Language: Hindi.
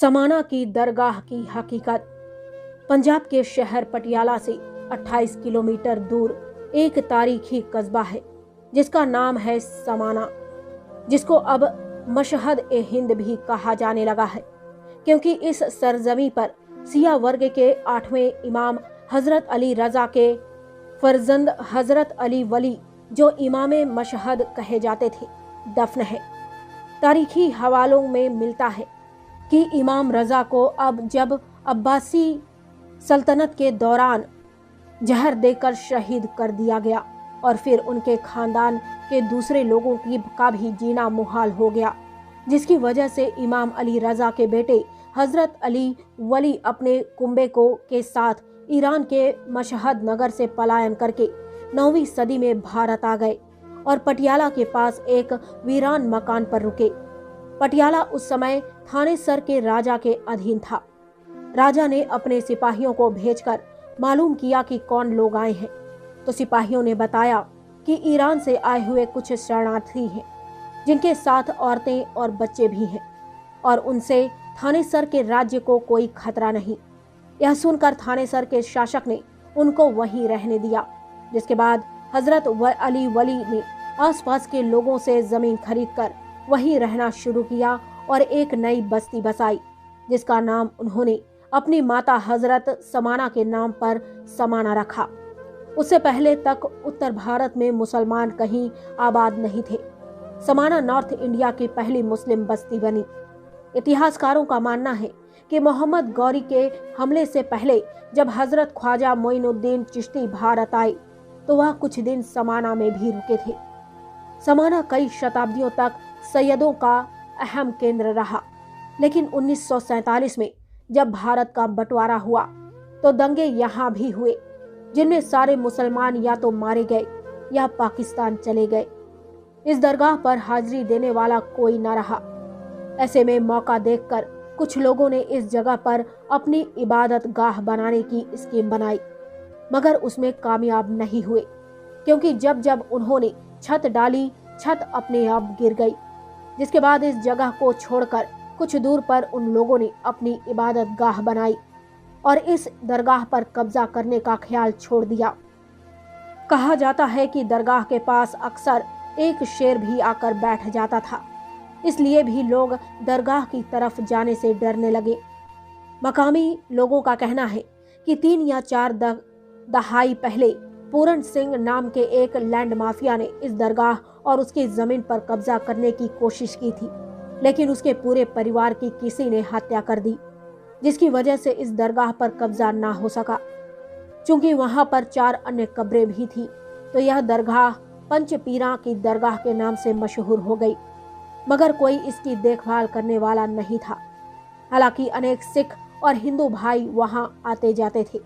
समाना की दरगाह की हकीकत। पंजाब के शहर पटियाला से 28 किलोमीटर दूर एक तारीखी कस्बा है जिसका नाम है समाना, जिसको अब मशहद ए हिंद भी कहा जाने लगा है, क्योंकि इस सरजमी पर सिया वर्ग के 8वें इमाम हजरत अली रजा के फर्जंद हजरत अली वली, जो इमाम मशहद कहे जाते थे, दफन है। तारीखी हवालों में मिलता है कि इमाम रजा को अब जब अब्बासी सल्तनत के दौरान जहर देकर शहीद कर दिया गया और फिर उनके खानदान के दूसरे लोगों का भी जीना मुहाल हो गया, जिसकी वजह से इमाम अली रजा के बेटे हजरत अली वली अपने कुंबे को के साथ ईरान के मशहद नगर से पलायन करके 9वीं सदी में भारत आ गए और पटियाला के पास एक वीरान मकान पर रुके। पटियाला उस समय थानेसर के राजा के अधीन था। राजा ने अपने सिपाहियों को भेजकर मालूम किया कि कौन लोग आए हैं, तो सिपाहियों ने बताया कि ईरान से आए हुए कुछ शरणार्थी हैं, जिनके साथ औरतें और बच्चे भी हैं और उनसे थानेसर के राज्य को कोई खतरा नहीं। यह सुनकर थानेसर के शासक ने उनको वहीं रहने दिया, जिसके बाद हजरत अली वली ने आसपास के लोगों से जमीन खरीदकर वहीं रहना शुरू किया और एक नई बस्ती बसाई, जिसका नाम उन्होंने अपनी माता हजरत समाना के नाम पर समाना रखा। उससे पहले तक उत्तर भारत में मुसलमान कहीं आबाद नहीं थे। समाना नॉर्थ इंडिया की पहली मुस्लिम बस्ती बनी। इतिहासकारों का मानना है कि मोहम्मद गौरी के हमले से पहले जब हजरत ख्वाजा मोइनुद्दीन चिश्ती भारत आए तो वह कुछ दिन समाना में भी रुके थे। समाना कई शताब्दियों तक सैयदों का अहम केंद्र रहा, लेकिन 1947 में जब भारत का बंटवारा हुआ तो दंगे यहाँ भी हुए, जिनमें सारे मुसलमान या तो मारे गए या पाकिस्तान चले गए। इस दरगाह पर हाजिरी देने वाला कोई न रहा। ऐसे में मौका देखकर कुछ लोगों ने इस जगह पर अपनी इबादत गाह बनाने की स्कीम बनाई, मगर उसमें कामयाब नहीं हुए, क्योंकि जब जब उन्होंने छत डाली, छत अपने आप गिर गई। जिसके बाद इस जगह को छोड़कर कुछ दूर पर उन लोगों ने अपनी इबादत गाह बनाई और इस दरगाह पर कब्जा करने का ख्याल छोड़ दिया। कहा जाता है कि दरगाह के पास अक्सर एक शेर भी आकर बैठ जाता था, इसलिए भी लोग दरगाह की तरफ जाने से डरने लगे। मकामी लोगों का कहना है कि 3 या 4 दहाई पहले पूरन सिंह नाम के एक लैंड माफिया ने इस दरगाह और उसकी जमीन पर कब्जा करने की कोशिश की थी, लेकिन उसके पूरे परिवार की किसी ने हत्या कर दी, जिसकी वजह से इस दरगाह पर कब्जा ना हो सका। चूंकि वहां पर 4 अन्य कब्रें भी थी, तो यह दरगाह पंचपीरा की दरगाह के नाम से मशहूर हो गई, मगर कोई इसकी देखभाल करने वाला नहीं था। हालांकि अनेक सिख और हिंदू भाई वहां आते जाते थे।